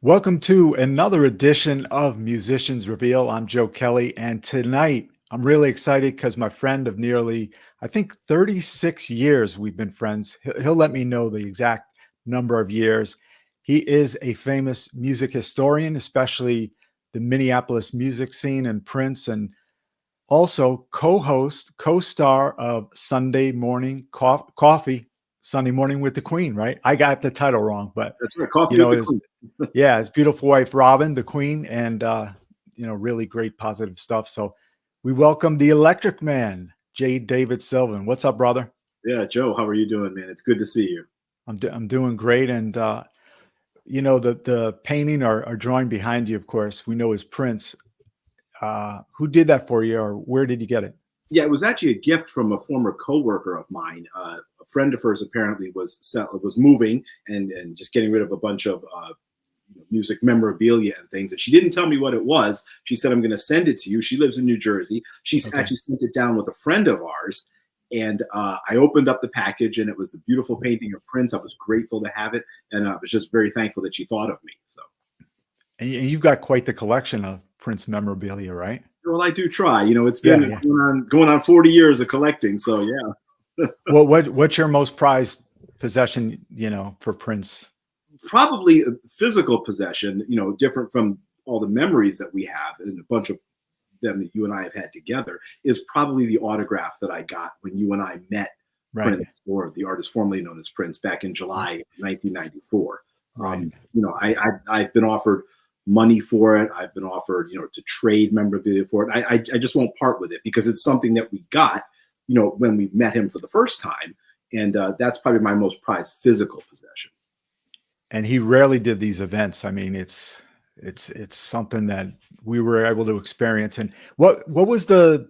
Welcome to another edition of Musicians Reveal. I'm Joe Kelley, and tonight I'm really excited because my friend of nearly, I think, 36 years we've been friends. He'll let me know the exact number of years. He is a famous music historian, especially the Minneapolis music scene and Prince, and also co-host, co-star of Sunday Morning Coffee, Sunday Morning with the Queen, right? I got the title wrong, but That's right. Coffee you with know, the his Queen. yeah, his beautiful wife, Robin, the Queen, and really great positive stuff. So we welcome the Electric Man, J. David Sylvan. What's up, brother? Yeah, Joe, how are you doing, man? It's good to see you. I'm doing great. And the painting or drawing behind you, of course, we know is Prince. Who did that for you, or where did you get it? Yeah, it was actually a gift from a former coworker of mine. A friend of hers apparently was moving and just getting rid of a bunch of music memorabilia and things. And she didn't tell me what it was. She said, "I'm going to send it to you." She lives in New Jersey. She's Okay. actually sent it down with a friend of ours. And I opened up the package, and it was a beautiful painting of Prince. I was grateful to have it, and I was just very thankful that she thought of me. So. And you've got quite the collection of Prince memorabilia, right? Well, I do try. It's Yeah, been yeah. going on 40 years of collecting. So yeah, Well, what's your most prized possession, for Prince? probably a physical possession. Different from all the memories that we have, and a bunch of them that you and I have had together, is probably the autograph that I got when you and I met Right. Prince, or the artist formerly known as Prince, back in July 1994. Right. I've been offered money for it. I've been offered, to trade memorabilia for it. I just won't part with it because it's something that we got, when we met him for the first time, and that's probably my most prized physical possession. And he rarely did these events. I mean, it's something that we were able to experience. And what was the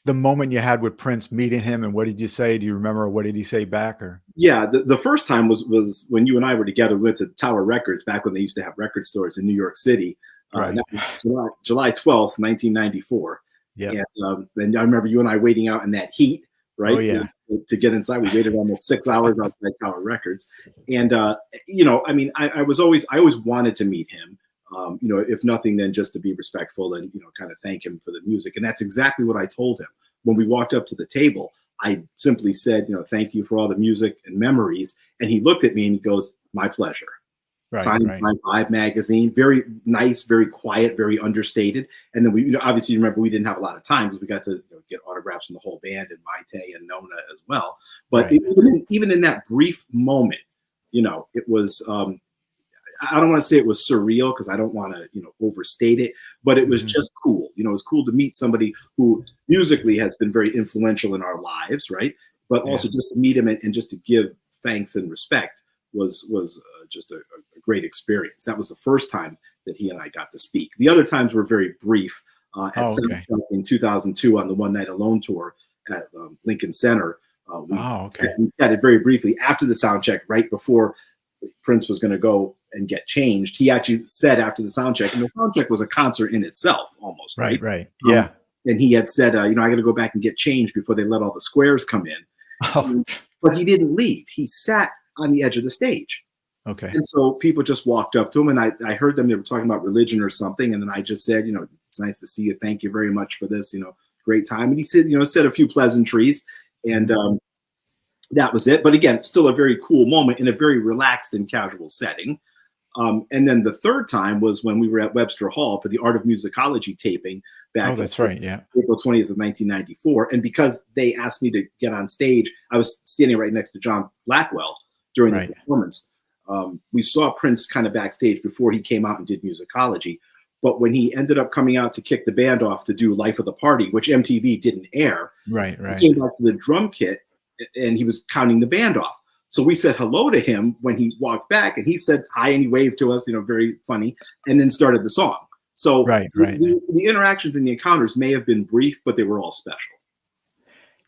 moment you had with Prince meeting him, and what did you say? Do you remember? What did he say back? Or Yeah, the first time was when you and I were together. We went to Tower Records back when they used to have record stores in New York City. right? That was July 12th, 1994. Yeah. And I remember you and I waiting out in that heat, Oh right? yeah. To get inside. We waited almost 6 hours outside Tower Records. And, I mean, I always wanted to meet him. If nothing, then just to be respectful and, kind of thank him for the music. And that's exactly what I told him. When we walked up to the table, I simply said, thank you for all the music and memories. And he looked at me and he goes, "My pleasure." Right. Signed Right. my Vibe magazine, very nice, very quiet, very understated. And then we, obviously, remember, we didn't have a lot of time because we got to get autographs from the whole band and Maite and Nona as well. But Right. even in that brief moment, it was. I don't want to say it was surreal because I don't want to, overstate it, but it was Mhm. just cool. It was cool to meet somebody who musically has been very influential in our lives, right? But Yeah. also just to meet him and just to give thanks and respect was just a great experience. That was the first time that he and I got to speak. The other times were very brief. At Oh, okay. in 2002 on the One Night Alone tour at Lincoln Center, we Oh, okay. we chatted very briefly after the sound check, right before Prince was going to go and get changed. He actually said after the sound check, and the sound check was a concert in itself almost, Right. right? Right. Um, Yeah. and he had said, I got to go back and get changed before they let all the squares come in. Oh, But he didn't leave. He sat on the edge of the stage. okay. And so people just walked up to him, and I heard them. They were talking about religion or something. And then I just said, "It's nice to see you. Thank you very much for this, great time." And he said, said a few pleasantries. And that was it. But again, still a very cool moment in a very relaxed and casual setting. And then the third time was when we were at Webster Hall for the Art of Musicology taping back Oh, that's right. Yeah. April 20th of 1994. And because they asked me to get on stage, I was standing right next to John Blackwell during Right. the performance. We saw Prince kind of backstage before he came out and did musicology. But when he ended up coming out to kick the band off to do Life of the Party, which MTV didn't air, Right. Right. he came back to the drum kit and he was counting the band off. So we said hello to him when he walked back, and he said hi and he waved to us, very funny, and then started the song. So Right. Right. the interactions and the encounters may have been brief, but they were all special.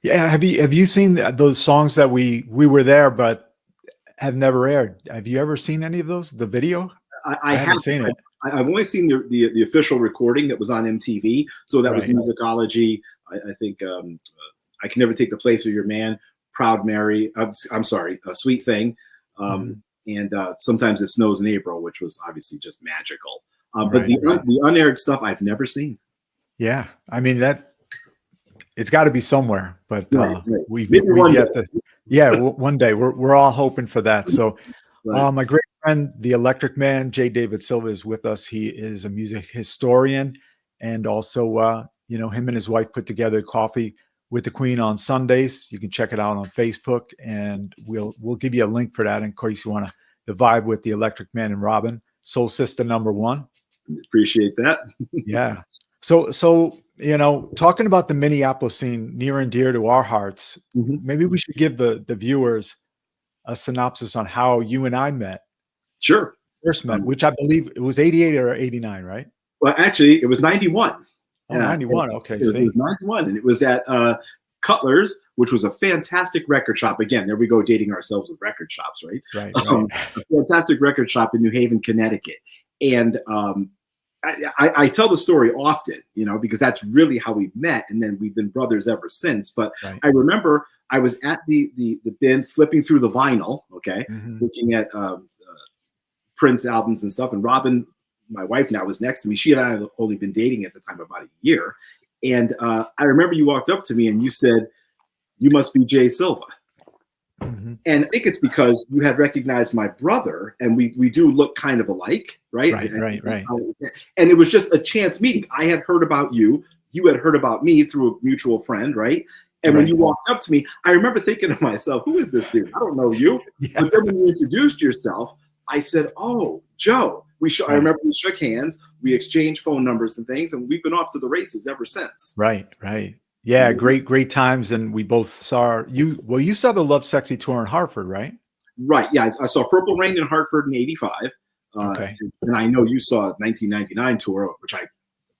Yeah. Have you seen those songs that we were there but have never aired? Have you ever seen any of those? The video? I I haven't have. seen it. I've only seen the official recording that was on MTV. So that was Right. musicology. I think I Can Never Take the Place of Your Man, Proud Mary. I'm sorry, Sweet Thing. Mhm. and sometimes it snows in April, which was obviously just magical. But Right, right. the unaired stuff I've never seen. Yeah. I mean, that it's got to be somewhere, but Right, right. we've Maybe we've one day. yet to. Yeah, one day we're all hoping for that. So, Right. my great friend, the Electric Man, J. David Silva, is with us. He is a music historian, and also, him and his wife put together Coffee with the Queen on Sundays. You can check it out on Facebook, and we'll give you a link for that in case you want to vibe with the Electric Man and Robin, Soul Sister #1. Appreciate that. Yeah. So talking about the Minneapolis scene, near and dear to our hearts, Mhm. maybe we should give the viewers a synopsis on how you and I Sure. first met, Um, which I believe it was 88 or 89, right? well, actually, it was 91. Oh, Yeah, 91. Okay, it was see. 91, and it was at Cutler's, which was a fantastic record shop. Again, there we go, dating ourselves with record shops, right? Right, right. A fantastic record shop in New Haven, Connecticut. And I tell the story often, because that's really how we met, and then we've been brothers ever since. But Right. I remember I was at the bin, flipping through the vinyl, okay, Mhm. looking at Prince albums and stuff. And Robin, my wife now, was next to me. She and I had only been dating at the time about a year. And I remember you walked up to me and you said, "You must be Jay Silva." Mhm. And I think it's because you had recognized my brother, and we do look kind of alike, right? Right, right, right. And it was just a chance meeting. I had heard about you. You had heard about me through a mutual friend, right? And when Right. you walked up to me, I remember thinking to myself, "Who is this dude? I don't know you." Yeah. But then when you introduced yourself, I said, "Oh, Joe." I Right. remember we shook hands, we exchanged phone numbers and things, and we've been off to the races ever since. Right, right. Yeah, great times, and we both saw you. Well, you saw the Love Sexy tour in Hartford, right? Right. Yeah. I saw Purple Rain in Hartford in '85. Okay. And I know you saw 1999 tour, which I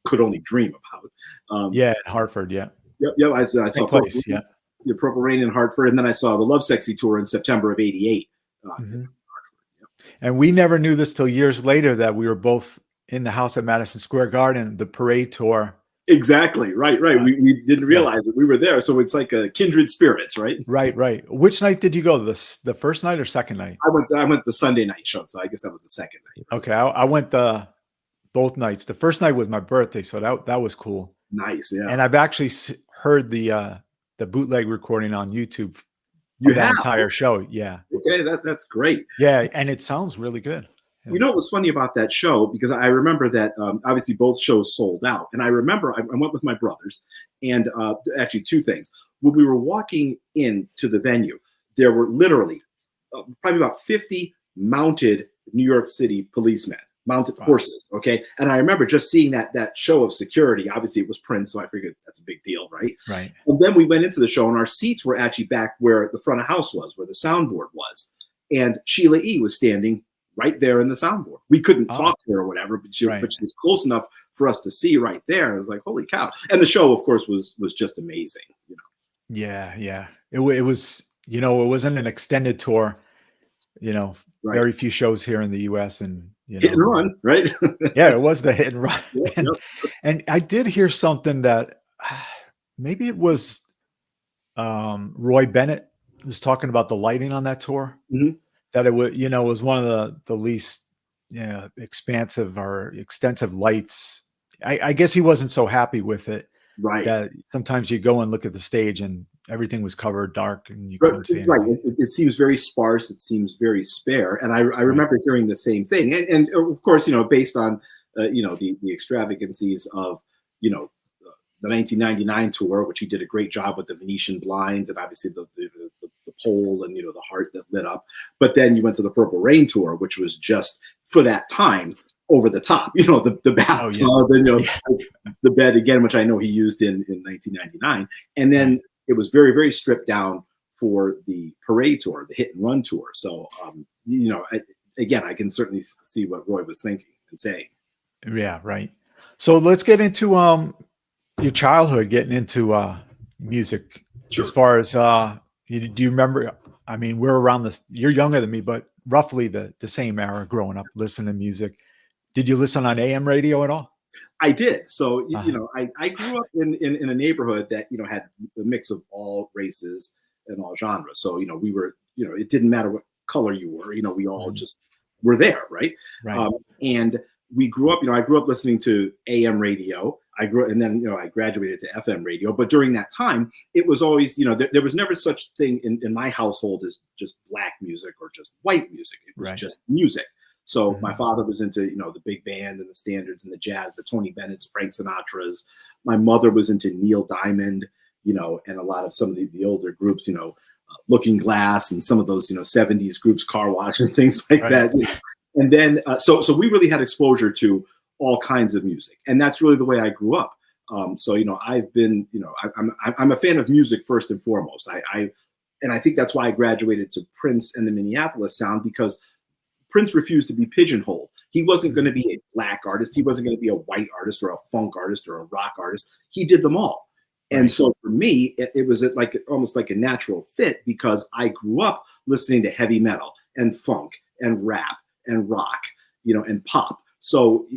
could only dream about. Yeah, in Hartford. Yeah, Yep. I saw same Purple place. Rain, Yeah. the Purple Rain in Hartford. And then I saw the Love Sexy tour in September of '88. Mhm. And we never knew this till years later that we were both in the house at Madison Square Garden, the parade tour. Exactly. Right. Uh, We didn't yeah. realize it. We were there. So it's like a kindred spirits, right? Right, right. Which night did you go? The first night or second night? I went the Sunday night show. So I guess that was the second night. Right? Okay, I went the both nights. The first night was my birthday, so that was cool. Nice. Yeah. And I've actually heard the bootleg recording on YouTube You of that have. entire show. Yeah, Okay. That's great. yeah, and it sounds really good. Yeah. You know what was funny about that show? Because I remember that obviously both shows sold out. And I remember I went with my brothers, and actually two things. When we were walking into the venue, there were literally probably about 50 mounted New York City policemen, mounted Wow. horses. Okay. And I remember just seeing that show of security. Obviously, it was Prince, so I figured that's a big deal, right? Right. And then we went into the show, and our seats were actually back where the front of house was, where the soundboard was. And Sheila E. was standing right there in the soundboard. We couldn't Oh, talk to her or whatever, but she right. was close enough for us to see right there. It was like, holy cow. And the show, of course, was just amazing. Yeah, yeah. It was, it wasn't an extended tour, Right. very few shows here in the US, and, Hit and run, right? yeah, it was the hit and run. Yep, And yep. and I did hear something that maybe it was Roy Bennett was talking about the lighting on that tour, Mhm. that it was, was one of the least, expansive or extensive lights. I guess he wasn't so happy with it, Right. that sometimes you go and look at the stage and everything was covered dark and you Right. couldn't see Right. anything. It seems very sparse. It seems very spare. And I Right. remember hearing the same thing. And of course, based on, the extravagancies of, you know, the 1999 tour, which he did a great job with the Venetian blinds and obviously the pole and, the heart that lit up. But then you went to the Purple Rain tour, which was just for that time over the top, the Oh bathtub yeah. and, Yeah. the bed again, which I know he used in 1999. And then Right. it was very, very stripped down for the parade tour, the hit and run tour. So, again, I can certainly see what Roy was thinking and saying. Yeah, right. So let's get into your childhood, getting into music. As Sure. far as do you remember? I mean, we're around this. You're younger than me, but roughly the same era growing up, listening to music. Did you listen on AM radio at all? I did. So, Uh-huh. I grew up in a neighborhood that, had a mix of all races and all genres. So, we were, it didn't matter what color you were. We all Mhm. just were there, right? Right. And we grew up. I grew up listening to AM radio. And then I graduated to FM radio. But during that time, it was always there was never such thing in my household as just black music or just white music. It was Right. just music. So my Mhm. father was into the big band and the standards and the jazz, the Tony Bennett's, Frank Sinatra's. My mother was into Neil Diamond, and a lot of some of the older groups, Looking Glass and some of those 70s groups, Car Wash and things like Right. that. And then so we really had exposure to all kinds of music, and that's really the way I grew up. So I've been I'm a fan of music first and foremost. And I think that's why I graduated to Prince and the Minneapolis Sound, because Prince refused to be pigeonholed. He wasn't going to be a black artist. He wasn't going to be a white artist or a funk artist or a rock artist. He did them all. And Right. so for me, it was like almost like a natural fit, because I grew up listening to heavy metal and funk and rap and rock, and pop. So,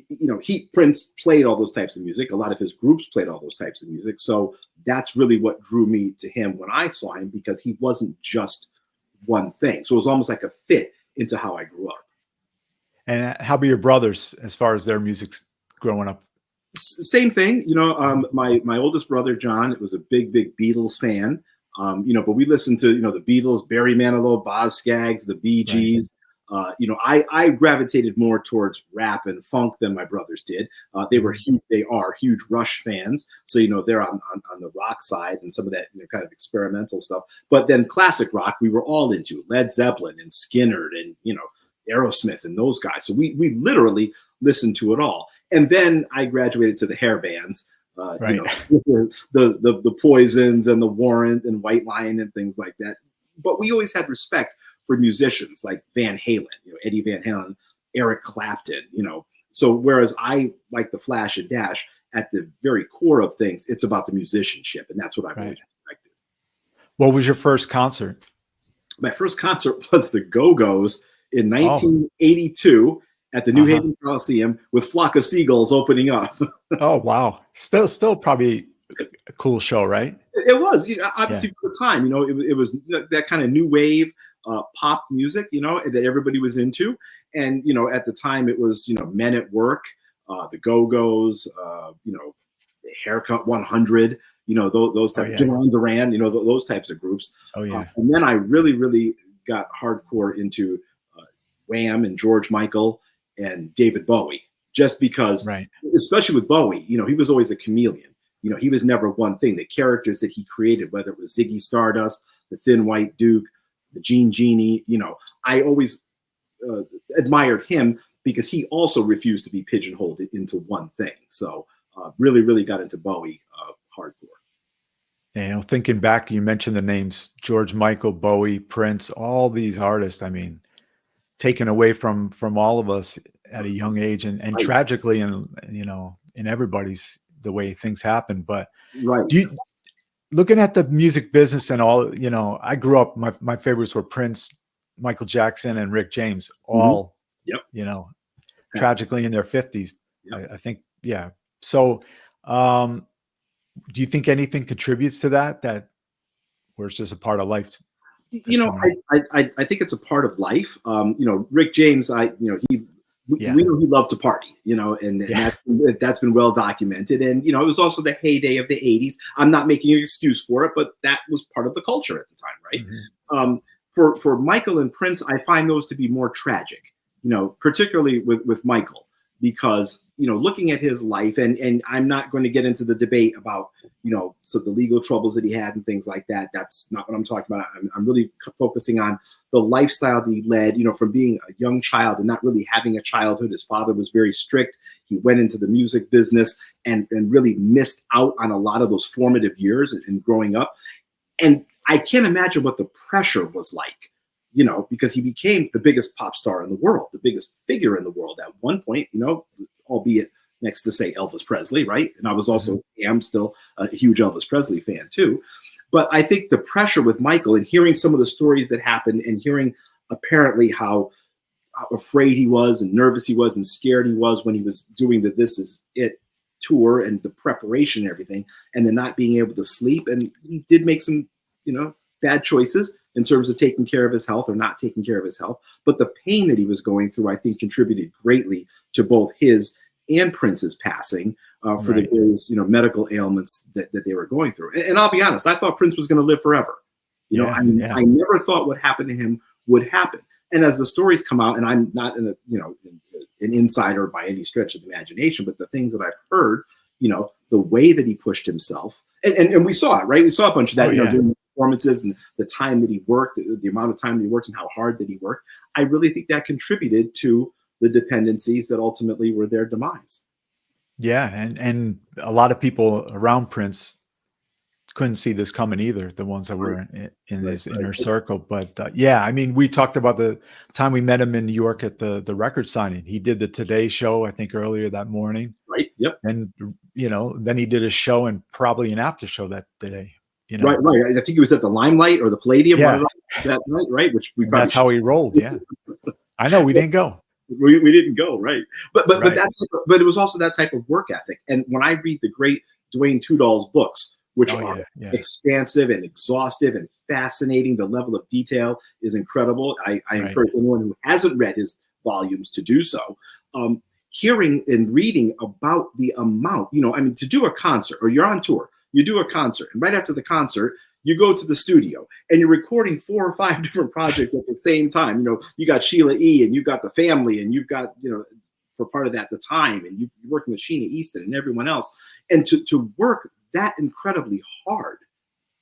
Prince played all those types of music. A lot of his groups played all those types of music. So that's really what drew me to him when I saw him, because he wasn't just one thing. So it was almost like a fit into how I grew up. And how about your brothers as far as their music's growing up? Same thing, my oldest brother John was a big Beatles fan, but we listened to the Beatles, Barry Manilow, Boz Scaggs, the Bee Right. Gees. I gravitated more towards rap and funk than my brothers did. They are huge Rush fans, so they're on the rock side and some of that kind of experimental stuff. But then classic rock, we were all into Led Zeppelin and Skinner and Aerosmith and those guys. So we literally listened to it all. And then I graduated to the hair bands, Right. the Poisons and the Warrant and White Lion and things like that. But we always had respect for musicians like Van Halen, Eddie Van Halen, Eric Clapton, So whereas I like the flash and dash, at the very core of things, it's about the musicianship, and that's what I've always respected. What was your first concert? My first concert was the Go-Go's in Oh. 1982 at the New Haven Coliseum, with Flock of Seagulls opening up. Oh, wow. Still probably a cool show, right? It was, obviously for the time, it was that kind of new wave pop music, that everybody was into. And, at the time it was, Men at Work, the Go-Go's, Haircut 100, those types, Duran Duran, those types of groups. Oh, yeah. And then I really got hardcore into Wham and George Michael and David Bowie, just because, especially with Bowie, he was always a chameleon. He was never one thing. The characters that he created, whether it was Ziggy Stardust, the Thin White Duke, the Gene Genie, I always admired him, because he also refused to be pigeonholed into one thing. So really got into Bowie hardcore. And thinking back, you mentioned the names George Michael, Bowie, Prince, all these artists. I mean, taken away from all of us at a young age, and tragically, and in everybody's, the way things happen. But do you, looking at the music business and all, I grew up, my favorites were Prince, Michael Jackson, and Rick James, all tragically in their 50s. I think, yeah. So do you think anything contributes to that where it's just a part of life? I think it's a part of life. Rick James, we know he loved to party, and that's been well documented. And, it was also the heyday of the 80s. I'm not making an excuse for it, but that was part of the culture at the time, right? Mm-hmm. For Michael and Prince, I find those to be more tragic, particularly with Michael, because, looking at his life, and I'm not going to get into the debate about, so the legal troubles that he had and things like that. That's not what I'm talking about. I'm really focusing on the lifestyle that he led, from being a young child and not really having a childhood. His father was very strict. He went into the music business and really missed out on a lot of those formative years and growing up. And I can't imagine what the pressure was like, because he became the biggest pop star in the world, the biggest figure in the world at one point, albeit next to, say, Elvis Presley, right? And I was also, am still a huge Elvis Presley fan too. But I think the pressure with Michael, and hearing some of the stories that happened, and hearing apparently how afraid he was and nervous he was and scared he was when he was doing the This Is It tour and the preparation and everything, and then not being able to sleep. And he did make some, bad choices in terms of taking care of his health or not taking care of his health. But the pain that he was going through, I think, contributed greatly to both his and Prince's passing for the various, medical ailments that they were going through. And I'll be honest, I thought Prince was going to live forever. I never thought what happened to him would happen. And as the stories come out, and I'm not an insider by any stretch of the imagination, but the things that I've heard, the way that he pushed himself, and we saw it, right? We saw a bunch of that, during the performances and the time that he worked, the amount of time that he worked and how hard that he worked. I really think that contributed to the dependencies that ultimately were their demise. Yeah. And a lot of people around Prince couldn't see this coming either, the ones that were in his inner circle. But I mean, we talked about the time we met him in New York at the record signing. He did the Today Show, I think, earlier that morning. Right. Yep. And, then he did a show and probably an after show that day. Right. I think he was at the Limelight or the Palladium that night, right? Which that's how he rolled. Yeah. I know we didn't go. We didn't go, right? But it was also that type of work ethic. And when I read the great Dwayne Tudall's books, which are expansive and exhaustive and fascinating, the level of detail is incredible. I encourage anyone who hasn't read his volumes to do so. Hearing and reading about the amount, to do a concert, or you're on tour, you do a concert, and right after the concert, you go to the studio and you're recording 4 or 5 different projects at the same time. You got Sheila E. and you got the family, and you've got, for part of that, the time, and you're working with Sheena Easton and everyone else. And to work that incredibly hard,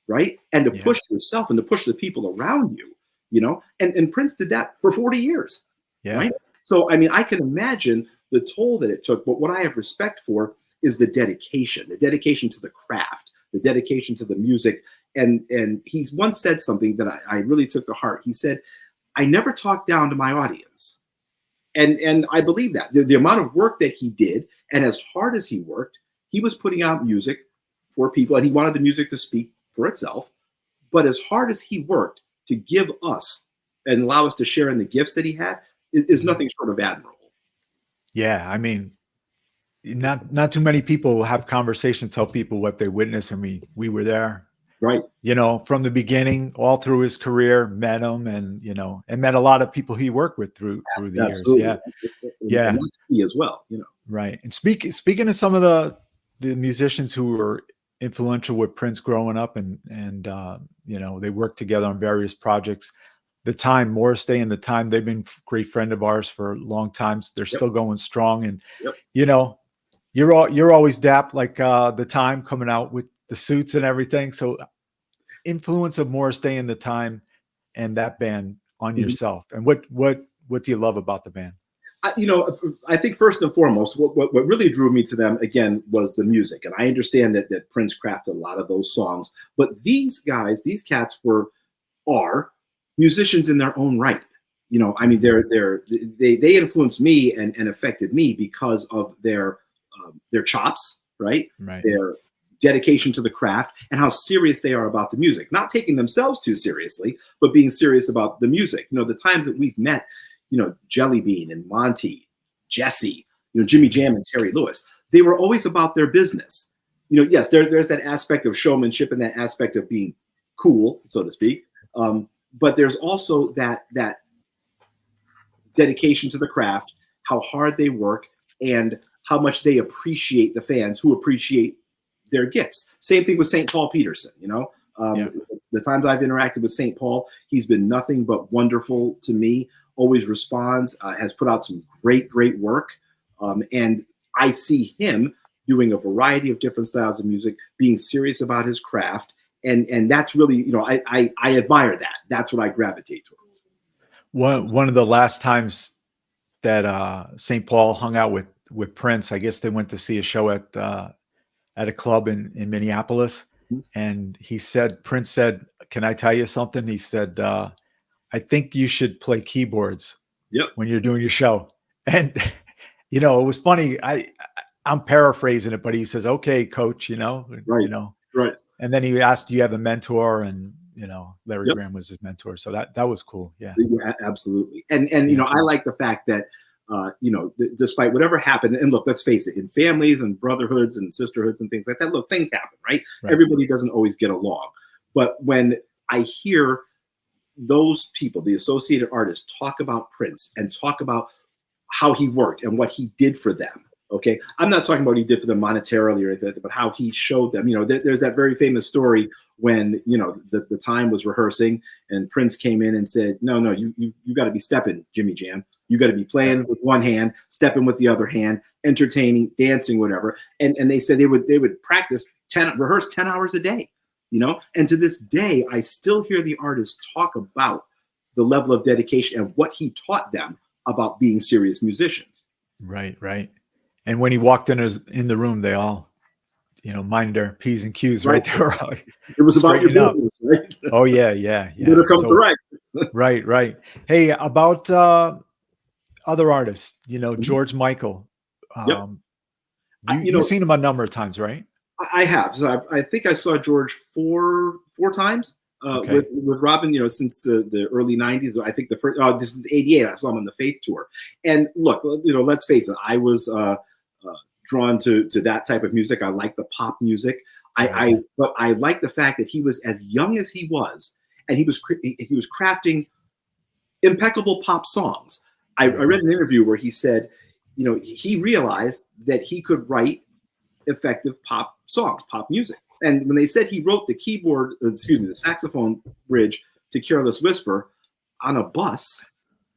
right? And to push yourself and to push the people around you, and Prince did that for 40 years, right? So, I mean, I can imagine the toll that it took, but what I have respect for is the dedication to the craft, the dedication to the music. And he once said something that I really took to heart. He said, "I never talk down to my audience." And I believe that. The amount of work that he did, and as hard as he worked, he was putting out music for people, and he wanted the music to speak for itself. But as hard as he worked to give us and allow us to share in the gifts that he had, is nothing short of admirable. Yeah, I mean, not too many people have conversation, tell people what they witnessed. I mean, we were there, right? From the beginning, all through his career, met him, and and met a lot of people he worked with through the years. Yeah, and that's me as well. Right. And speaking of some of the musicians who were influential with Prince growing up, and they worked together on various projects. The Time, Morris Day and The Time, they've been a great friend of ours for a long time. They're still going strong. And, you're always dapped, like The Time coming out with the suits and everything. So influence of Morris Day and The Time and that band on yourself. And what do you love about the band? I think first and foremost, what really drew me to them, again, was the music. And I understand that Prince crafted a lot of those songs. But these cats are musicians in their own right. I mean, they influenced me and affected me because of their chops, right? Their dedication to the craft and how serious they are about the music, not taking themselves too seriously, but being serious about the music. The times that we've met, Jelly Bean and Monty, Jesse, Jimmy Jam and Terry Lewis, they were always about their business. Yes, there's that aspect of showmanship and that aspect of being cool, so to speak. But there's also that dedication to the craft, how hard they work, and how much they appreciate the fans who appreciate their gifts. Same thing with St. Paul Peterson. The times I've interacted with St. Paul, he's been nothing but wonderful to me. Always responds, has put out some great work. And I see him doing a variety of different styles of music, being serious about his craft. And that's really, I admire that. That's what I gravitate towards. One of the last times that St. Paul hung out with Prince, I guess they went to see a show at a club in Minneapolis. Mm-hmm. And Prince said, "Can I tell you something?" He said, "I think you should play keyboards when you're doing your show." And, it was funny. I'm paraphrasing it, but he says, "Okay, coach," Right. And then he asked, "Do you have a mentor?" And, Larry Graham was his mentor. So that was cool. Yeah, absolutely. And I like the fact that, despite whatever happened, and look, let's face it, in families and brotherhoods and sisterhoods and things like that, look, things happen, right? Everybody doesn't always get along. But when I hear those people, the associated artists, talk about Prince and talk about how he worked and what he did for them. Okay, I'm not talking about what he did for them monetarily or anything, but how he showed them. There's that very famous story when the time was rehearsing and Prince came in and said, "No, you got to be stepping, Jimmy Jam. You got to be playing with one hand, stepping with the other hand, entertaining, dancing, whatever." And they said they would practice rehearse 10 hours a day. And to this day, I still hear the artists talk about the level of dedication and what he taught them about being serious musicians. Right. And when he walked in the room, they all, mind their P's and Q's right there. It was about your business, right? Oh, yeah. You better come to right. Right. Hey, about other artists, George Michael. Yep. You've seen him a number of times, right? I have. So I think I saw George four times with Robin, since the early 90s. I think the first, this is 88. I saw him on the Faith Tour. And look, let's face it, I was drawn to that type of music. I like the pop music. But I like the fact that he was as young as he was, and he was crafting impeccable pop songs. I read an interview where he said, he realized that he could write effective pop songs, pop music. And when they said he wrote the saxophone bridge to Careless Whisper on a bus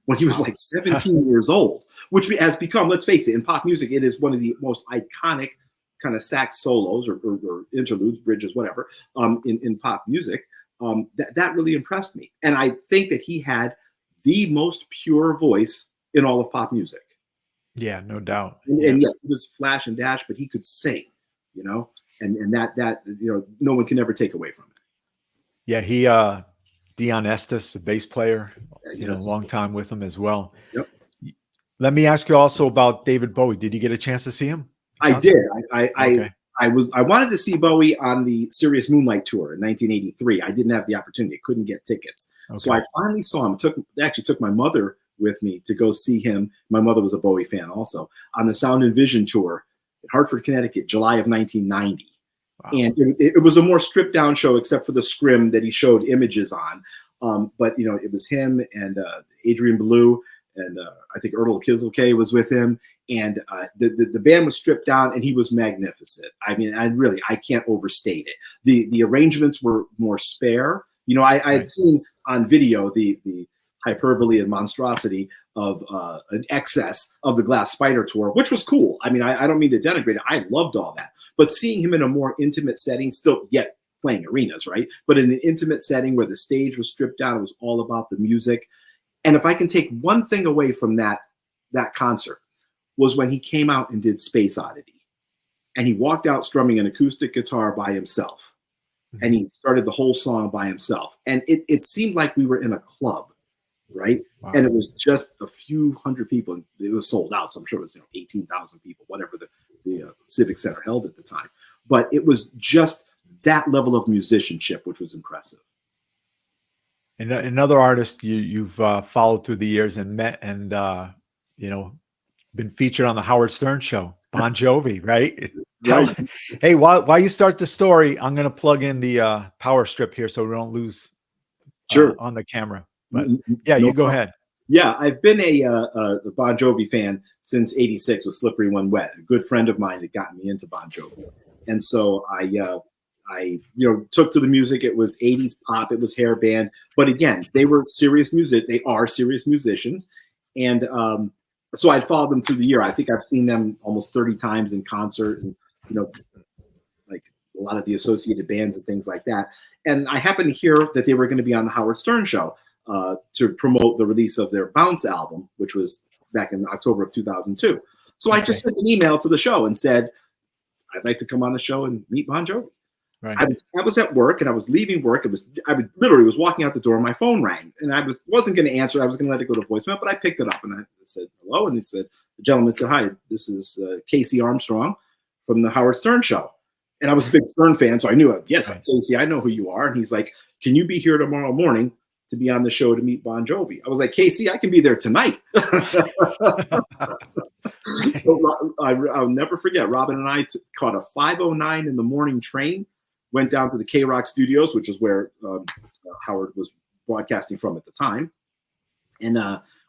when he was like 17 years old, which has become, let's face it, in pop music, it is one of the most iconic kind of sax solos or interludes, bridges, whatever, in pop music. That really impressed me. And I think that he had the most pure voice in all of pop music. Yeah, no doubt. And yes, he was flash and dash, but he could sing, and that no one can ever take away from it. Yeah, he Dion Estes, the bass player, a long time with him as well. Yep. Let me ask you also about David Bowie. Did you get a chance to see him? I did. I wanted to see Bowie on the Serious Moonlight tour in 1983. I didn't have the opportunity. I couldn't get tickets. Okay. So I finally saw him. Actually took my mother with me to go see him. My mother was a Bowie fan also, on the Sound and Vision tour in Hartford, Connecticut, July of 1990. Wow. And it was a more stripped down show, except for the scrim that he showed images on. But it was him and Adrian Belew, and I think Erdal Kizilkay was with him. And the band was stripped down, and he was magnificent. I mean, I can't overstate it. The arrangements were more spare. I had seen on video the hyperbole and monstrosity of an excess of the Glass Spider tour, which was cool. I mean, I don't mean to denigrate it. I loved all that. But seeing him in a more intimate setting, still yet playing arenas, right? But in an intimate setting where the stage was stripped down, it was all about the music. And if I can take one thing away from that concert, was when he came out and did Space Oddity. And he walked out strumming an acoustic guitar by himself. Mm-hmm. And he started the whole song by himself. And it seemed like we were in a club, right? Wow. And it was just a few hundred people. It was sold out, so I'm sure it was 18,000 people, whatever the Civic Center held at the time. But it was just that level of musicianship, which was impressive. And another artist you've followed through the years and met and been featured on the Howard Stern show, Bon Jovi, right? Hey, while you start the story, I'm going to plug in the power strip here so we don't lose on the camera. But yeah, you go ahead. Yeah, I've been a Bon Jovi fan since '86 with Slippery When Wet. A good friend of mine had gotten me into Bon Jovi, and so I took to the music. It was '80s pop, it was hair band, but again, they were serious music. They are serious musicians, and so I'd followed them through the year. I think I've seen them almost 30 times in concert, and like a lot of the associated bands and things like that. And I happened to hear that they were going to be on the Howard Stern show to promote the release of their Bounce album, which was back in October of 2002. So I just sent an email to the show and said, I'd like to come on the show and meet Bon Jovi. Right. I was at work and I was leaving work. I literally was walking out the door and my phone rang and I wasn't going to answer. I was going to let it go to voicemail, but I picked it up and I said hello. And the gentleman said, "Hi, this is Casey Armstrong from the Howard Stern show." And I was a big Stern fan, so I knew, yes, Casey, I know who you are. And he's like, "Can you be here tomorrow morning to be on the show to meet Bon Jovi?" I was like, "Casey, I can be there tonight." So I'll never forget. Robin and I caught a 5:09 in the morning train went down to the K-Rock studios, which is where Howard was broadcasting from at the time. And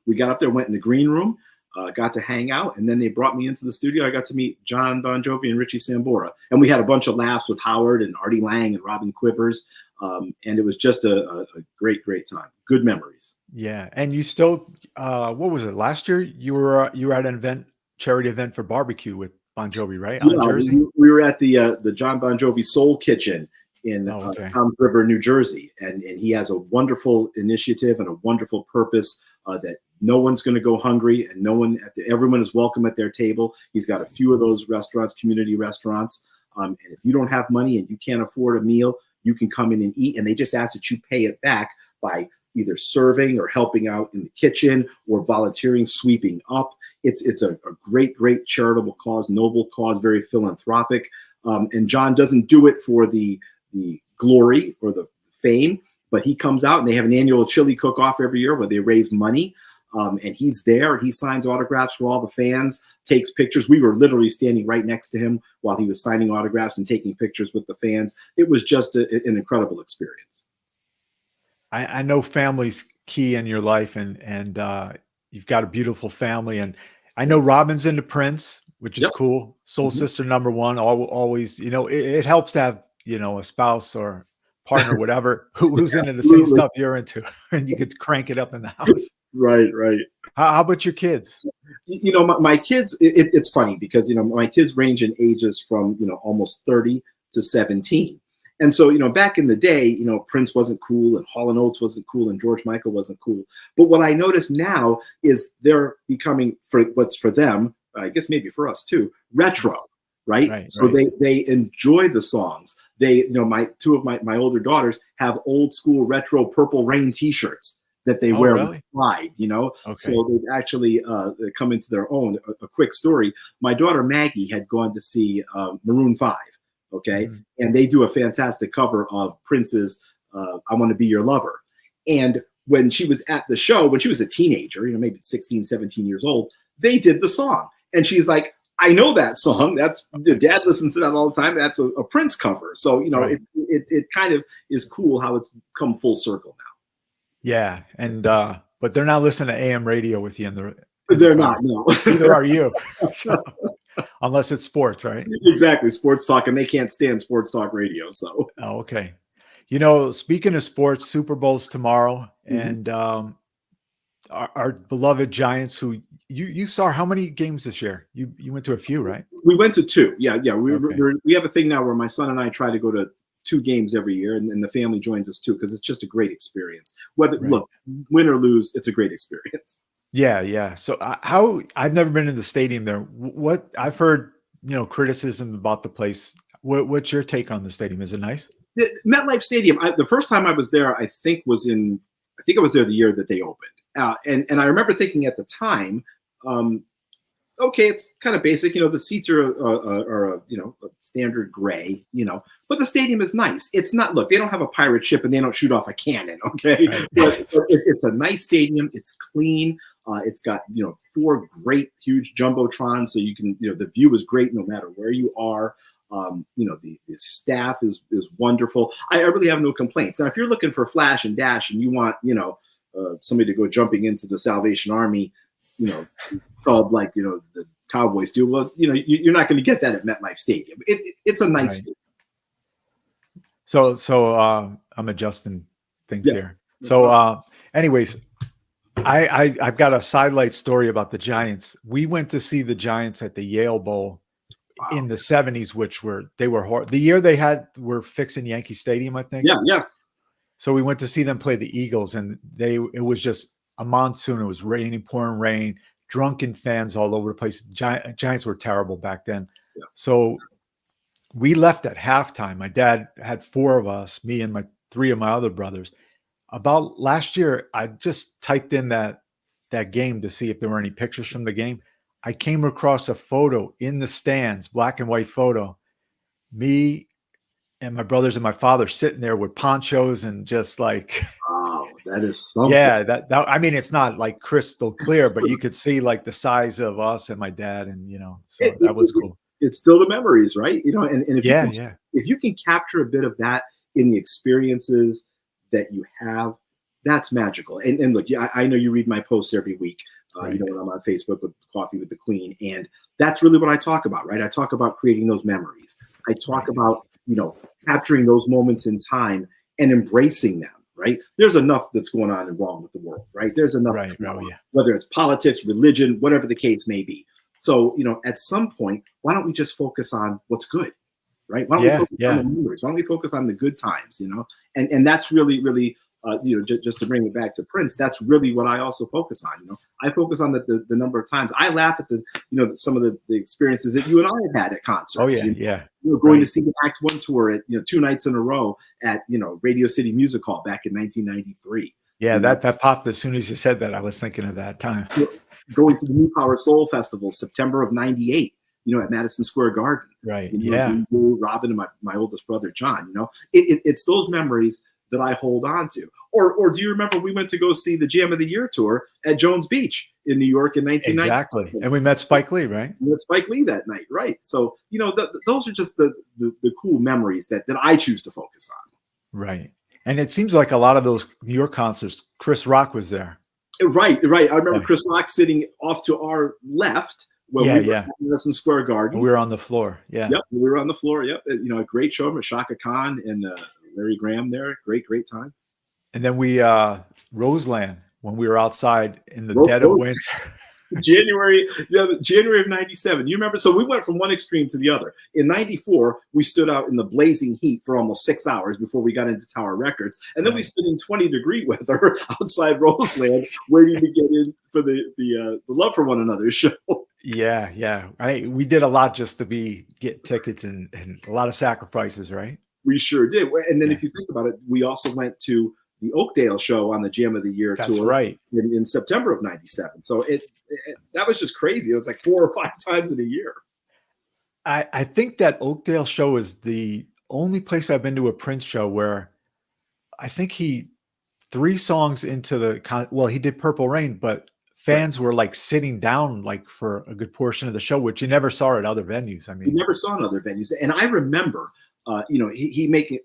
we got up there, went in the green room, got to hang out, and then they brought me into the studio. I got to meet John Bon Jovi and Richie Sambora, and we had a bunch of laughs with Howard and Artie Lang and Robin Quivers, and it was just a great time. Good memories. Yeah, and you still, what was it, last year? You were at an event, charity event for barbecue with Bon Jovi, right? On Jersey. We were at the John Bon Jovi Soul Kitchen in Toms River, New Jersey, and he has a wonderful initiative and a wonderful purpose that no one's going to go hungry, and everyone is welcome at their table. He's got a few of those restaurants, community restaurants, and if you don't have money and you can't afford a meal, you can come in and eat, and they just ask that you pay it back by either serving or helping out in the kitchen or volunteering, sweeping up. It's a great charitable cause, noble cause, very philanthropic, and John doesn't do it for the glory or the fame, but he comes out and they have an annual chili cook-off every year where they raise money. And he's there, and he signs autographs for all the fans, takes pictures. We were literally standing right next to him while he was signing autographs and taking pictures with the fans. It was just an incredible experience. I know family's key in your life, and you've got a beautiful family. And I know Robin's into Prince, which is cool. Soul Sister #1, always, it helps to have, a spouse or partner, whatever, who's into the same stuff you're into, and you could crank it up in the house. Right. How about your kids? My kids, it's funny because, my kids range in ages from, almost 30 to 17. And so, back in the day, Prince wasn't cool and Hall & Oates wasn't cool and George Michael wasn't cool. But what I notice now is they're becoming, for what's for them, I guess maybe for us too, retro, right? So they enjoy the songs. They, two of my older daughters have old school retro Purple Rain t-shirts that they wear with pride, So they've actually come into their own. A quick story. My daughter Maggie had gone to see Maroon 5, and they do a fantastic cover of Prince's I Want to Be Your Lover. And when she was at the show, when she was a teenager, maybe 16, 17 years old, they did the song. And she's like, I know that song. That's Dad listens to that all the time. That's a Prince cover. So, it kind of is cool how it's come full circle now. Yeah, and but they're not listening to AM radio with you they're not, no. Neither are you. So, unless it's sports, right? Exactly, sports talk, and they can't stand sports talk radio. So, okay. Speaking of sports, Super Bowl's tomorrow, and our beloved Giants, who you saw how many games this year? You went to a few, right? We went to 2. Yeah. We have a thing now where my son and I try to go to 2 games every year, and the family joins us too, because it's just a great experience. Look, win or lose, it's a great experience. Yeah. So I've never been in the stadium there. What I've heard, criticism about the place. What's your take on the stadium? Is it nice? The MetLife Stadium. The first time I was there, I think I was there the year that they opened, and I remember thinking at the time, okay, it's kind of basic. The seats are a standard gray. But the stadium is nice. It's not. Look, they don't have a pirate ship and they don't shoot off a cannon. Okay, right. but it's a nice stadium. It's clean. It's got 4 great huge jumbotrons, so you can the view is great no matter where you are. The staff is wonderful. I really have no complaints. Now, if you're looking for flash and dash and you want somebody to go jumping into the Salvation Army, called like the Cowboys do, well, you're not going to get that at MetLife Stadium. It's a nice stadium. So I'm adjusting things here. So anyways, I've got a sidelight story about the Giants. We went to see the Giants at the Yale Bowl in the 70s, which they were the year they were fixing Yankee Stadium, I think. Yeah. So we went to see them play the Eagles, and it was just a monsoon. It was raining, pouring rain, drunken fans all over the place. Giants were terrible back then. Yeah. So we left at halftime. My dad had 4 of us, me and 3 of my other brothers. About last year, I just typed in that game to see if there were any pictures from the game. I came across a photo in the stands, black and white photo, me and my brothers and my father sitting there with ponchos and just like, wow, that is something. Yeah, that I mean, it's not like crystal clear, but you could see like the size of us and my dad, and so that was cool. It's still the memories, right? And if if you can capture a bit of that in the experiences that you have, that's magical. And look, yeah, I know you read my posts every week. Right. You know, when I'm on Facebook with Coffee with the Queen, and that's really what I talk about, right? I talk about creating those memories. I talk about, you know, capturing those moments in time and embracing them, right? There's enough that's going on and wrong with the world, right? There's enough, whether it's politics, religion, whatever the case may be. So, you know, at some point, why don't we just focus on what's good, right? Why don't we focus on the memories? Why don't we focus on the good times, you know? And that's really, really, you know, just to bring it back to Prince, that's really what I also focus on. You know, I focus on the number of times I laugh at the, you know, some of the experiences that you and I have had at concerts. Oh yeah, You know, going to see the Act One tour at, you know, 2 nights in a row at, you know, Radio City Music Hall back in 1993. Yeah, that popped as soon as you said that. I was thinking of that time. Going to the New Power Soul Festival, September of '98. You know, at Madison Square Garden. Right. You know, Robin, and my oldest brother John. You know, it's those memories that I hold on to. Or do you remember we went to go see the Jam of the Year tour at Jones Beach in New York in 1990? Exactly. And we met Spike Lee, right? We met Spike Lee that night, right? So, you know, those are just the cool memories that I choose to focus on. Right. And it seems like a lot of those New York concerts, Chris Rock was there. Right. I remember Chris Rock sitting off to our left when we were at Madison Square Garden. And we were on the floor. Yeah. Yep. We were on the floor. Yep. You know, a great show with Shaka Khan and Larry Graham there. Great time. And then we Roseland, when we were outside in the dead of winter. January of '97. You remember? So we went from one extreme to the other. In '94, we stood out in the blazing heat for almost 6 hours before we got into Tower Records, and then we stood in 20-degree weather outside Roseland, waiting to get in for the Love for One Another show. Yeah. We did a lot just to get tickets and a lot of sacrifices, right? We sure did. And then if you think about it, we also went to the Oakdale show on the Jam of the Year tour in September of '97. So that was just crazy. It was like 4 or 5 times in a year. I think that Oakdale show is the only place I've been to a Prince show where I think 3 songs into he did Purple Rain, but fans were like sitting down like for a good portion of the show, which you never saw at other venues. I mean, you never saw in other venues. And I remember, you know, the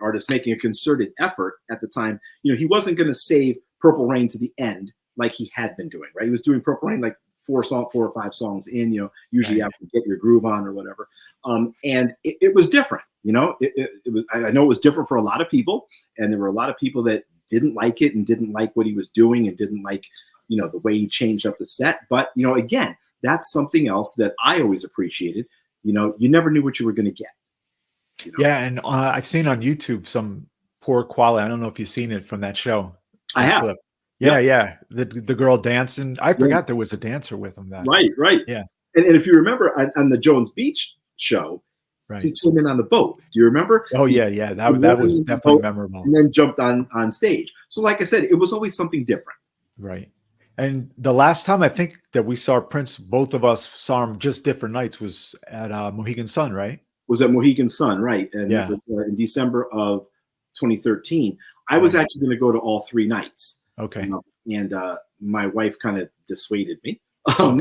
artist making a concerted effort at the time. You know, he wasn't going to save Purple Rain to the end like he had been doing, right? He was doing Purple Rain like 4 or 5 songs in, you know, usually after Get Your Groove On or whatever. And it was different, you know, it was, I know it was different for a lot of people, and there were a lot of people that didn't like it and didn't like what he was doing and didn't like, you know, the way he changed up the set. But, you know, again, that's something else that I always appreciated. You know, you never knew what you were going to get. You know? Yeah. And I've seen on YouTube some poor quality. I don't know if you've seen it from that show. I have. Clip. Yeah. The girl dancing. I forgot there was a dancer with him. Right. Yeah. And if you remember on the Jones Beach show, he came in on the boat. Do you remember? Oh, yeah. That was definitely memorable. And then jumped on stage. So like I said, it was always something different. Right. And the last time I think that we saw Prince, both of us saw him just different nights, was at Mohegan Sun, right? Was at Mohegan Sun, right? And it was in December of 2013. I was actually going to go to all 3 nights. Okay. And my wife kind of dissuaded me. So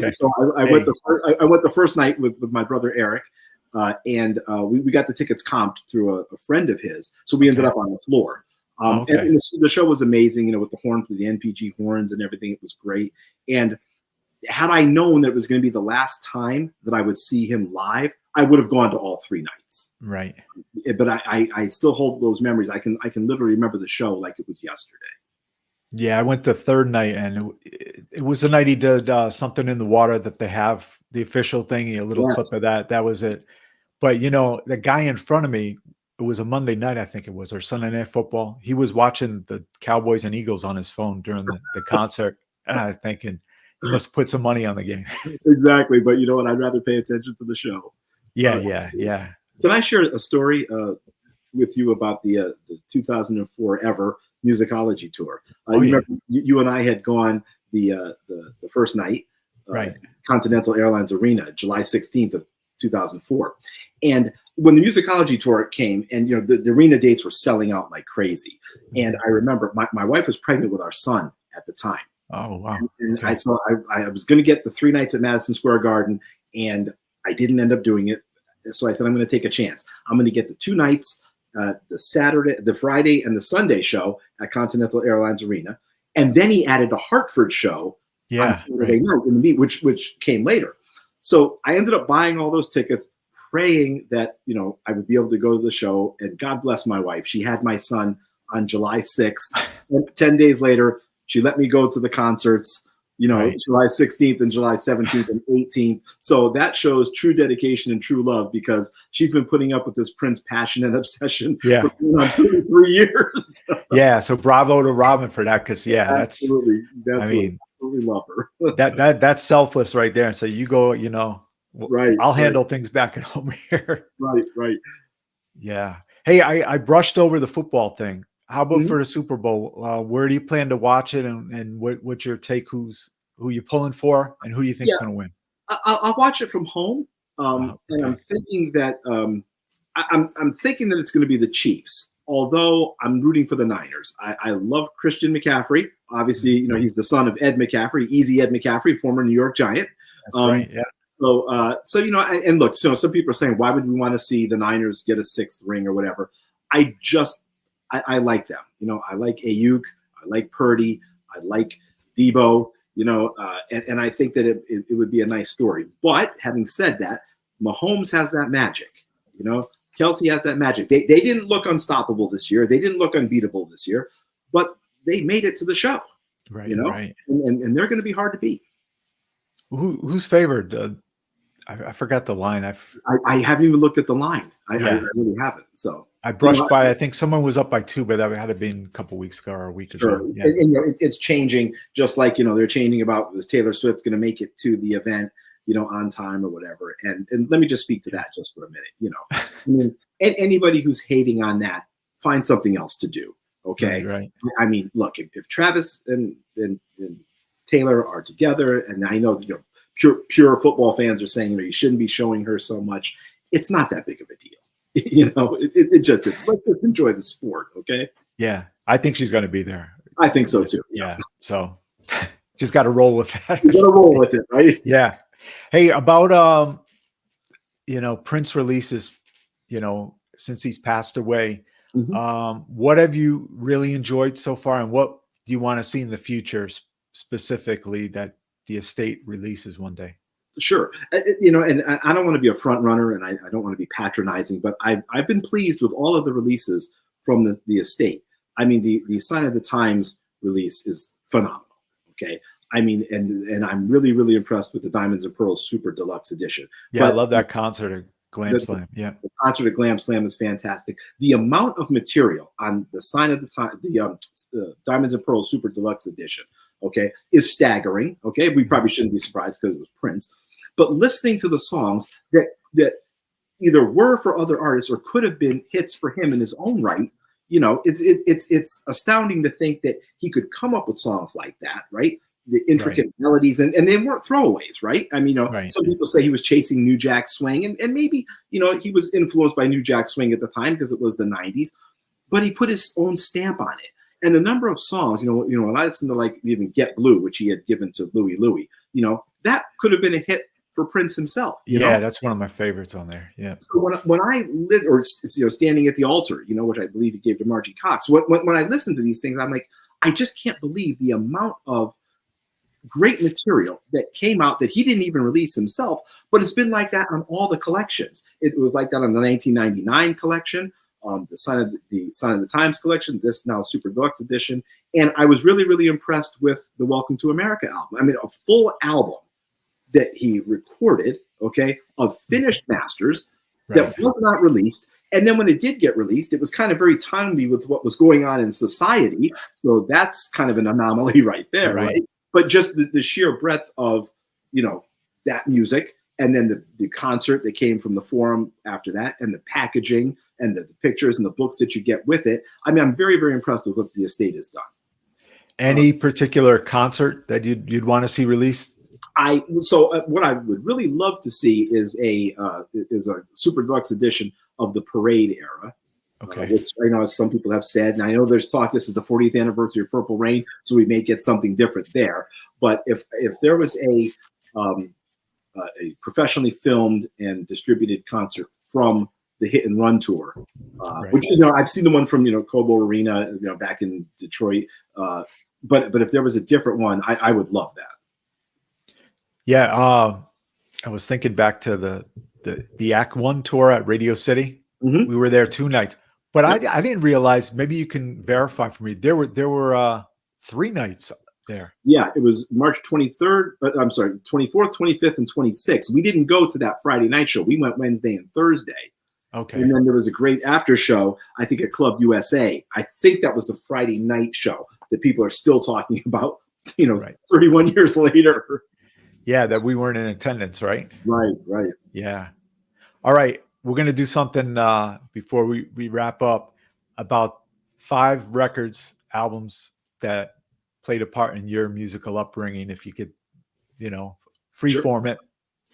I went the first night with my brother Eric, and we got the tickets comped through a friend of his. So we ended up on the floor. And the show was amazing, you know, with the NPG horns and everything. It was great. And had I known that it was going to be the last time that I would see him live, I would have gone to all 3 nights. Right. But I still hold those memories. I can literally remember the show like it was yesterday. Yeah, I went the 3rd night, and it was the night he did Something in the Water that they have, the official thing, a little clip of that. That was it. But, you know, the guy in front of me, it was a Monday night, I think it was, or Sunday Night Football. He was watching the Cowboys and Eagles on his phone during the concert. And I was thinking, he must put some money on the game. Exactly. But you know what? I'd rather pay attention to the show. Yeah. Can I share a story with you about the 2004 Ever Musicology tour? Remember, you and I had gone the first night, Continental Airlines Arena, July 16th of 2004. And when the Musicology tour came, and you know the arena dates were selling out like crazy. And I remember my wife was pregnant with our son at the time. Oh wow! And I was going to get the 3 nights at Madison Square Garden, and I didn't end up doing it. So I said, I'm going to take a chance. I'm going to get the 2 nights, the Friday and the Sunday show at Continental Airlines Arena. And then he added the Hartford show on Saturday night in the meet, which came later. So I ended up buying all those tickets, praying that, I would be able to go to the show. And God bless my wife. She had my son on July 6th. And 10 days later, she let me go to the concerts, July 16th and July 17th and 18th. So that shows true dedication and true love, because she's been putting up with this Prince passion and obsession for 33 years. Yeah. So bravo to Robin for that. Cause absolutely. Absolutely love her. that's selfless right there. And so you go, I'll handle things back at home here. Right. Yeah. Hey, I brushed over the football thing. How about for the Super Bowl? Where do you plan to watch it, and what's your take? Who you pulling for, and who do you think is going to win? I'll watch it from home, and I'm thinking that I'm thinking that it's going to be the Chiefs. Although I'm rooting for the Niners. I love Christian McCaffrey. Obviously, he's the son of Ed McCaffrey, Easy Ed McCaffrey, former New York Giant. That's right. Yeah. So and look, some people are saying, why would we want to see the Niners get a 6th ring or whatever? I like them. I like Ayuk. I like Purdy. I like Debo. And I think that it would be a nice story. But having said that, Mahomes has that magic. Kelsey has that magic. They didn't look unstoppable this year. They didn't look unbeatable this year, but they made it to the show. Right. Right. And they're going to be hard to beat. Who's favored? I forgot the line. I haven't even looked at the line. I really haven't. So I brushed by. I think someone was up by 2, but that had been a couple weeks ago or a week ago. Yeah. And it's changing, just like they're changing about, was Taylor Swift going to make it to the event, on time or whatever. And let me just speak to that just for a minute. And anybody who's hating on that, find something else to do. Okay. Right. I mean, look, if Travis and Taylor are together, and I know pure football fans are saying you shouldn't be showing her so much. It's not that big of a deal. It just is. Let's just enjoy the sport. Okay. Yeah, I think she's going to be there. I think so too. Yeah. So just got to roll with that. You got to roll with it, right? Yeah. Hey, about Prince releases, since he's passed away. What have you really enjoyed so far, and what do you want to see in the future specifically that the estate releases one day? Sure. And I don't want to be a front runner, and I don't want to be patronizing, but I've been pleased with all of the releases from the estate. I mean, the Sign of the Times release is phenomenal. Okay. I mean, and I'm really, really impressed with the Diamonds and Pearls Super Deluxe Edition. Yeah, I love that concert at Glam Slam. Yeah. The concert at Glam Slam is fantastic. The amount of material on the Sign of the Time, the Diamonds and Pearls Super Deluxe Edition, okay, is staggering. Okay. We probably shouldn't be surprised because it was Prince. But listening to the songs that either were for other artists or could have been hits for him in his own right, it's astounding to think that he could come up with songs like that, right? The intricate melodies, and they weren't throwaways, right? I mean, some people say he was chasing New Jack Swing, and maybe he was influenced by New Jack Swing at the time because it was the 90s, but he put his own stamp on it. And the number of songs, when I listened to like even Get Blue, which he had given to Louie, that could have been a hit for Prince himself. You know? That's one of my favorites on there. Yeah. So when I lived, or Standing at the Altar, which I believe he gave to Margie Cox. When I listen to these things, I'm like, I just can't believe the amount of great material that came out that he didn't even release himself. But it's been like that on all the collections. It was like that on the 1999 collection, the Sign of the Times collection, this now Super Deluxe Edition. And I was really, really impressed with the Welcome to America album. I mean, a full album that he recorded, of finished masters that was not released. And then when it did get released, it was kind of very timely with what was going on in society. So that's kind of an anomaly right there, right? But just the sheer breadth of, that music, and then the concert that came from the Forum after that, and the packaging and the pictures and the books that you get with it. I mean, I'm very, very impressed with what the estate has done. Any particular concert that you'd want to see released? What I would really love to see is a Super Deluxe edition of the Parade era. Which I know some people have said, and I know there's talk this is the 40th anniversary of Purple Rain, so we may get something different there. But if there was a a professionally filmed and distributed concert from the Hit and Run tour, Right. which I've seen the one from Cobo Arena, back in Detroit. But if there was a different one, I would love that. Yeah, I was thinking back to the Act One tour at Radio City. Mhm. We were there 2 nights, but Yep. I didn't realize. Maybe you can verify for me. There were 3 nights there. Yeah, it was March 23rd. I'm sorry, 24th, 25th, and 26th. We didn't go to that Friday night show. We went Wednesday and Thursday. Okay. And then there was a great after show, I think, at Club USA. I think that was the Friday night show that people are still talking about, Right. 31 years later. Yeah, that we weren't in attendance, right? Right. Yeah. All right, we're gonna do something before we wrap up, about 5 albums that played a part in your musical upbringing. If you could, free Sure. form it.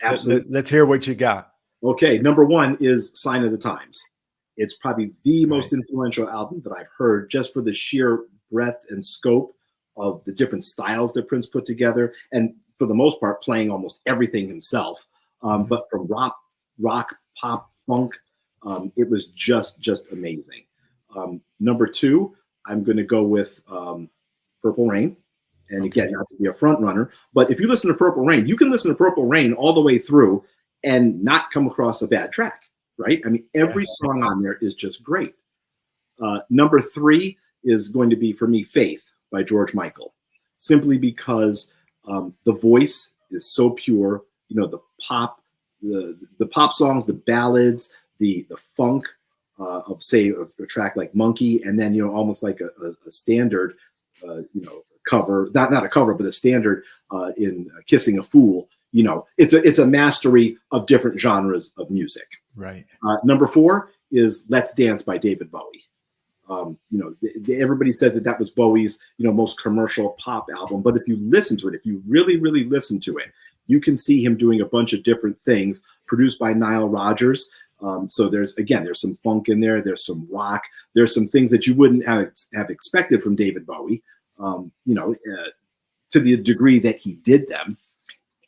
Absolutely. Let's hear what you got. Okay, number 1 is Sign of the Times. It's probably the most Right. influential album that I've heard, just for the sheer breadth and scope of the different styles that Prince put together, and for the most part, playing almost everything himself. But from rock, pop, funk, it was just amazing. Number 2, I'm going to go with Purple Rain. And again, not to be a front runner, but if you listen to Purple Rain, you can listen to Purple Rain all the way through and not come across a bad track, right? I mean, every song on there is just great. Number 3 is going to be, for me, Faith by George Michael, simply because the voice is so pure. The pop, the pop songs, the ballads, the funk of, say, a track like Monkey, and then almost like a standard, cover, not a cover, but a standard in Kissing a Fool. It's a mastery of different genres of music. Right. Number 4 is Let's Dance by David Bowie. Everybody says that was Bowie's, most commercial pop album. But if you listen to it, if you really, really listen to it, you can see him doing a bunch of different things, produced by Nile Rodgers. So there's some funk in there. There's some rock. There's some things that you wouldn't have expected from David Bowie, to the degree that he did them.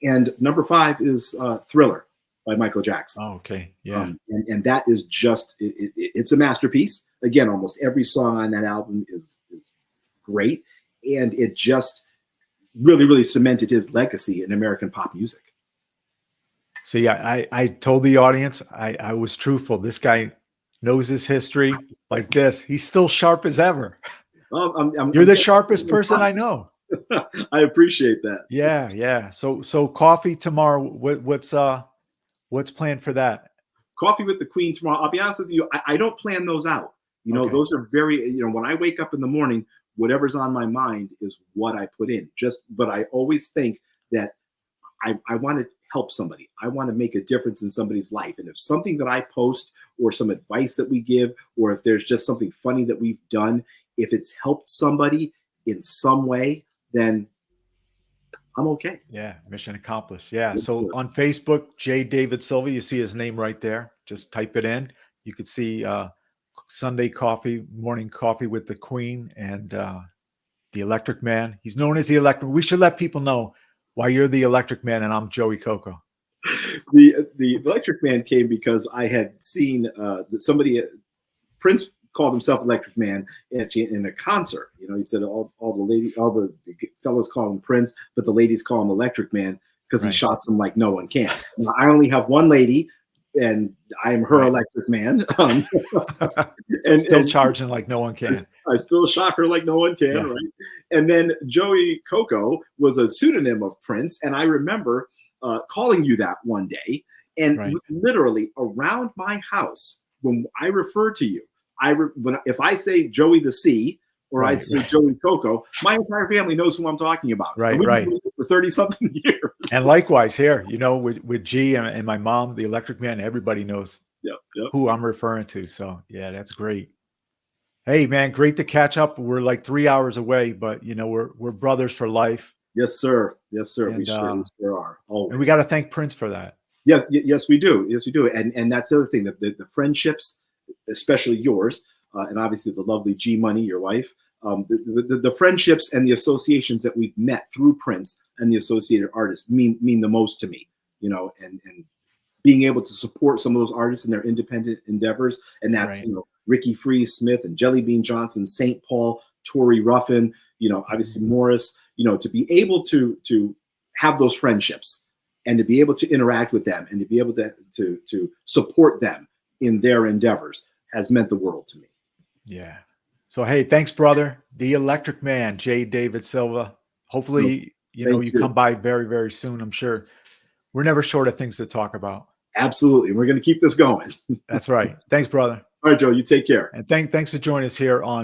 And number 5 is Thriller by Michael Jackson. Oh, okay. Yeah. And that is just, it's a masterpiece. Again, almost every song on that album is great. And it just really, really cemented his legacy in American pop music. So yeah, I told the audience, I was truthful. This guy knows his history like this. He's still sharp as ever. You're the sharpest person I know. I appreciate that. Yeah. So coffee tomorrow. What's planned for that? Coffee with the Queen tomorrow. I'll be honest with you. I don't plan those out. Okay. Those are very, when I wake up in the morning, whatever's on my mind is what I put in. But I always think that I want to help somebody. I want to make a difference in somebody's life. And if something that I post, or some advice that we give, or if there's just something funny that we've done, if it's helped somebody in some way, then I'm okay. Yeah, mission accomplished. Yeah. Yes, So sir. on Facebook, J. David Silva, you see his name right there. Just type it in. You could see Sunday coffee, morning coffee with the Queen and the Electric Man. He's known as the Electric. We should let people know why you're the Electric Man and I'm Joey Coco. The Electric Man came because I had seen that somebody, Prince called himself Electric Man in a concert. He said all the fellas call him Prince, but the ladies call him Electric Man because he shocks them like no one can. I only have one lady, and I am her Electric Man. And still charging like no one can. I still shock her like no one can, right? And then Joey Coco was a pseudonym of Prince, and I remember calling you that one day, and literally around my house, when I refer to you, if I say Joey the C, or I say Joey Coco, my entire family knows who I'm talking about. Right. We've been doing this for 30-something years. And likewise here, with G and my mom, the Electric Man, everybody knows who I'm referring to. So yeah, that's great. Hey man, great to catch up. We're like 3 hours away, but we're brothers for life. Yes, sir. Yes, sir. And, we sure are. Always. And we got to thank Prince for that. Yes, we do. Yes, we do. And that's the other thing, that the friendships, especially yours, and obviously the lovely G Money, your wife, the friendships and the associations that we've met through Prince and the associated artists mean the most to me. and being able to support some of those artists in their independent endeavors. And that's, Right. Ricky Freeze Smith and Jelly Bean Johnson, St. Paul, Tory Ruffin, obviously Morris, to be able to have those friendships and to be able to interact with them and to be able to support them in their endeavors has meant the world to me. Yeah. So, hey, thanks, brother. The Electric Man, J. David Silva. Hopefully, Thank you you. come by very, very soon. I'm sure we're never short of things to talk about. Absolutely. We're going to keep this going. That's right. Thanks, brother. All right, Joe, you take care. And thanks for joining us here on